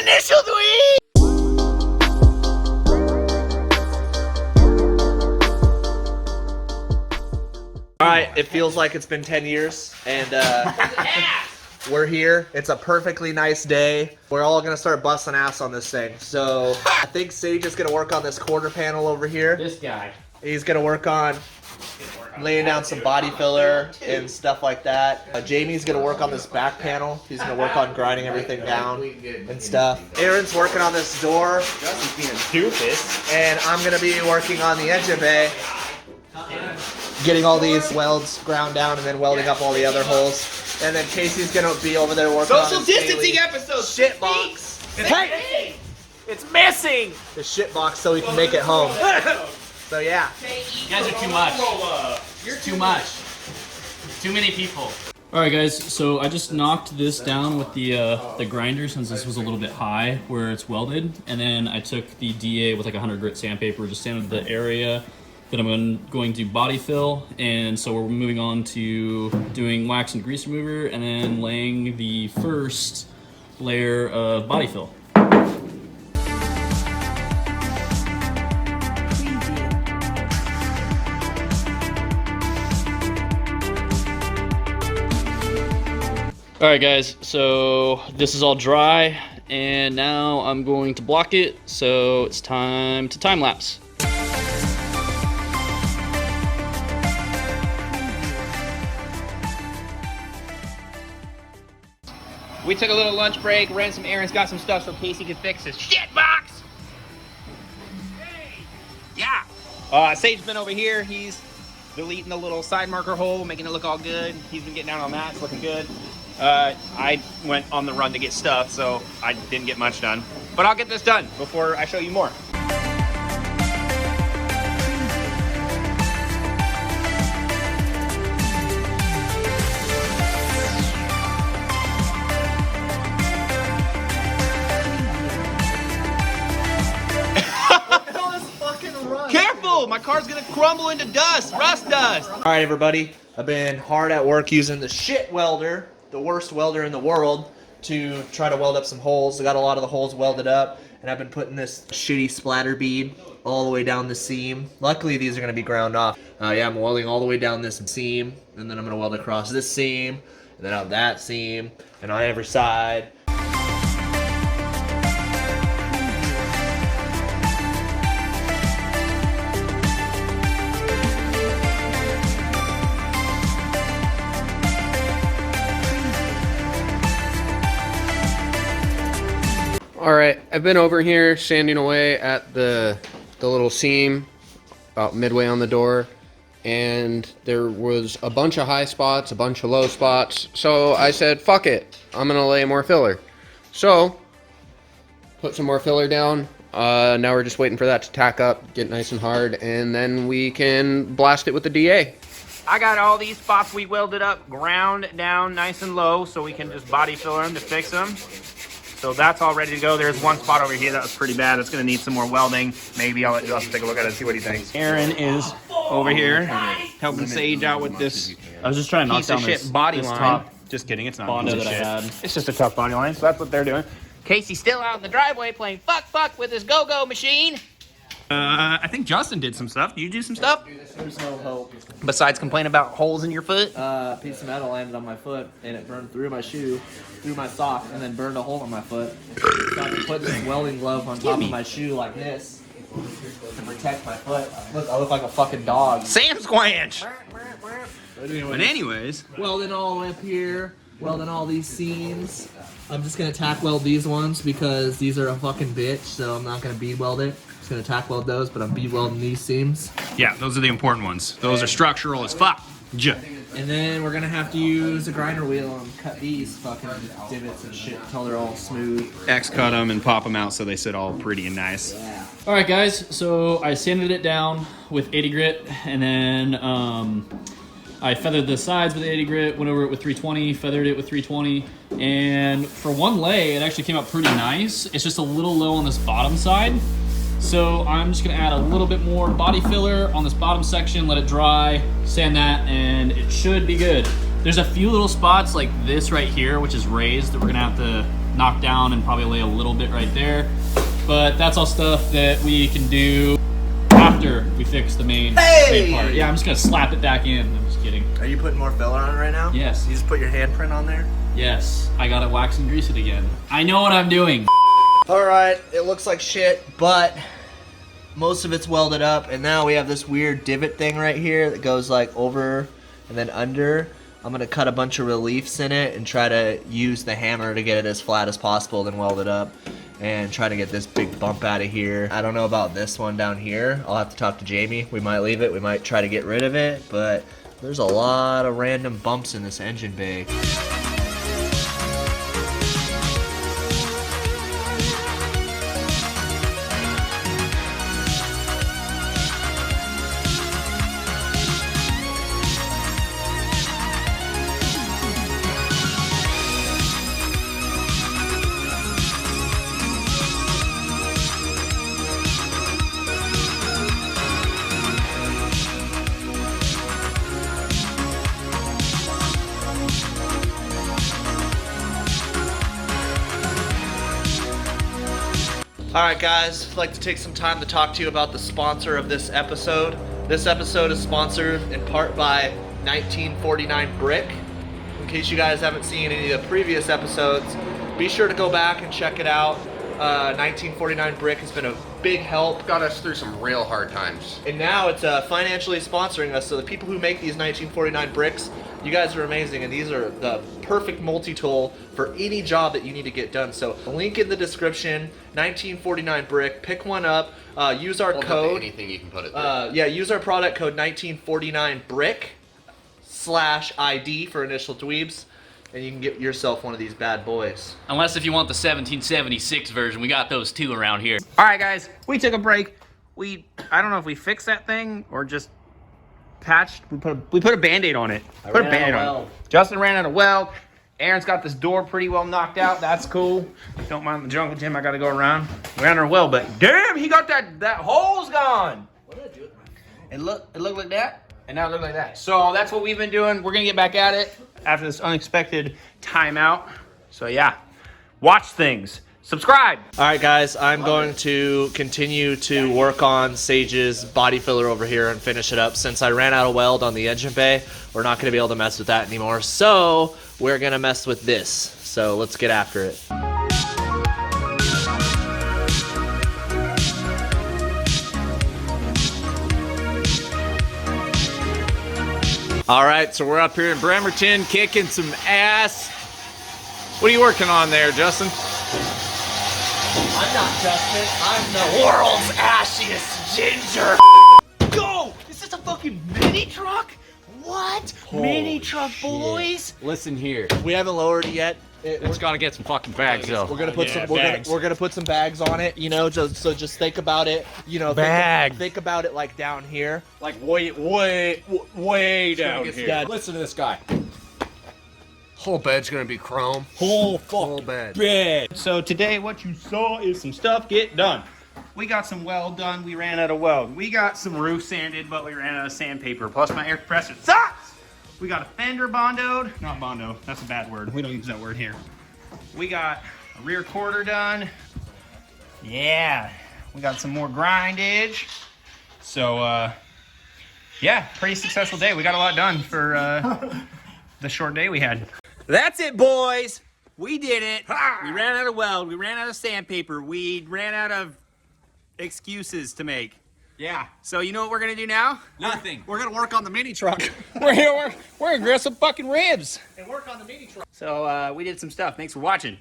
Initial dweeb! Alright, it feels like it's been 10 years, and we're here. It's a perfectly nice day. We're all gonna start busting ass on this thing. So, I think Sage is gonna work on this quarter panel over here. This guy. He's gonna work on laying down some body filler and stuff like that. Jamie's gonna work on this back panel. He's gonna work on grinding everything down and stuff. Aaron's working on this door. And I'm gonna be working on the engine bay, getting all these welds ground down and then welding up all the other holes. And then Casey's gonna be over there working on social distancing episode. Shit box. Hey, it's missing. The shit box so we can make it home. So yeah. You guys are too much. You're too much. Too many people. All right, guys. So I just knocked this down with the grinder since this was a little bit high where it's welded, and then I took the DA with like 100 grit sandpaper, just sanded the area that I'm going to body fill, and so we're moving on to doing wax and grease remover, and then laying the first layer of body fill. All right, guys, so this is all dry, and now I'm going to block it, so it's time to time lapse. We took a little lunch break, ran some errands, got some stuff so Casey could fix his shit box. Yeah. Sage's been over here. He's deleting the little side marker hole, making it look all good. He's been getting down on that. It's looking good. I went on the run to get stuff, so I didn't get much done. But I'll get this done before I show you more. Careful! My car's gonna crumble into dust, rust dust! Alright everybody, I've been hard at work using the shit welder, the worst welder in the world, to try to weld up some holes. I got a lot of the holes welded up, and I've been putting this shitty splatter bead all the way down the seam. Luckily these are going to be ground off. Yeah, I'm welding all the way down this seam, and then I'm going to weld across this seam, and then on that seam, and on every side. Alright, I've been over here sanding away at the little seam about midway on the door, and there was a bunch of high spots, a bunch of low spots, so I said, fuck it, I'm gonna lay more filler. So, put some more filler down. Now we're just waiting for that to tack up, get nice and hard, and then we can blast it with the DA. I got all these spots we welded up, ground down nice and low, so we can just body fill them to fix them. So that's all ready to go. There's one spot over here that was pretty bad. It's gonna need some more welding. Maybe I'll let Justin take a look at it and see what he thinks. Aaron is over here helping Sage out with this I was just trying to knock piece of down shit this body this line. top Just kidding, it's not Bondo a piece that of I shit. had. It's just a tough body line, so that's what they're doing. Casey's still out in the driveway playing fuck with his go-go machine. I think Justin did some stuff. Did you do some stuff? There's no hope. Besides complain about holes in your foot? A piece of metal landed on my foot, and it burned through my shoe, through my sock, and then burned a hole in my foot. So I had to put this welding glove on top of my shoe like this to protect my foot. Look, I look like a fucking dog. Sam Squanch! But anyways, welding all the way up here, welding all these seams. I'm just gonna tack weld these ones because these are a fucking bitch, so I'm not gonna bead weld it. Just gonna tack weld those, but I'm bead welding these seams. yeah, those are the important ones. Those are structural as fuck. And then we're gonna have to use a grinder wheel and cut these fucking divots and shit until they're all smooth. X-cut them and pop them out so they sit all pretty and nice. Yeah. All right, guys, so I sanded it down with 80 grit, and then I feathered the sides with 80 grit, went over it with 320, feathered it with 320, and for one lay, it actually came out pretty nice. It's just a little low on this bottom side. So I'm just gonna add a little bit more body filler on this bottom section, let it dry, sand that, and it should be good. There's a few little spots like this right here, which is raised, that we're gonna have to knock down and probably lay a little bit right there. But that's all stuff that we can do after we fix the main part. Yeah, I'm just gonna slap it back in. I'm just kidding. Are you putting more filler on it right now? Yes. You just put your handprint on there? Yes, I gotta wax and grease it again. I know what I'm doing. Alright, it looks like shit, but most of it's welded up, and now we have this weird divot thing right here that goes like over and then under. I'm gonna cut a bunch of reliefs in it and try to use the hammer to get it as flat as possible, then weld it up and try to get this big bump out of here. I don't know about this one down here. I'll have to talk to Jamie. We might leave it, we might try to get rid of it, but there's a lot of random bumps in this engine bay. Alright guys, I'd like to take some time to talk to you about the sponsor of this episode. This episode is sponsored in part by 1949 Brick. In case you guys haven't seen any of the previous episodes, be sure to go back and check it out. 1949 Brick has been a big help. Got us through some real hard times. And now it's financially sponsoring us, so the people who make these 1949 bricks, you guys are amazing, and these are the perfect multi-tool for any job that you need to get done. So link in the description, 1949 Brick, pick one up, use our code. Anything you can put it there. Yeah, use our product code 1949 Brick /ID for initial dweebs, and you can get yourself one of these bad boys. Unless if you want the 1776 version, we got those too around here. All right, guys, we took a break. I don't know if we fixed that thing or just patched. We put a Band-Aid on it. Put a Band-Aid on it. Justin ran out of weld. Aaron's got this door pretty well knocked out. That's cool. Don't mind the jungle gym. I got to go around. We ran out of weld, but damn, he got that hole's gone. What did I do with my phone? It looked like that, and now it looked like that. So that's what we've been doing. We're gonna get back at it after this unexpected timeout. So yeah, watch things. Subscribe. All right, guys, I'm going to continue to work on Sage's body filler over here and finish it up. Since I ran out of weld on the engine bay, we're not going to be able to mess with that anymore. So we're going to mess with this. So let's get after it. All right, so we're up here in Bremerton kicking some ass. What are you working on there, Justin? I'm not Justin. I'm the world's ashiest ginger. Go! Is this a fucking mini truck? What? Mini truck, boys? Listen here. We haven't lowered it yet. It's got to get some fucking bags, though. We're gonna put we're gonna put some bags on it, you know. Just think about it, you know. Think about it like down here, Like way down here. Dad. Listen to this guy. Whole bed's gonna be chrome. Whole bed. bed. So today what you saw is some stuff get done. We got some weld done. We ran out of weld. We got some roof sanded, but we ran out of sandpaper. Plus my air compressor sucks. We got a fender bondoed. Not bondo. That's a bad word. We don't use that word here. We got a rear quarter done. Yeah. We got some more grindage. So, yeah, pretty successful day. We got a lot done for the short day we had. That's it, boys. We did it. We ran out of weld. We ran out of sandpaper. We ran out of excuses to make. Yeah. So you know what we're gonna do now? Nothing. We're gonna work on the mini truck. We're gonna grill some fucking ribs. and work on the mini truck. So we did some stuff. Thanks for watching.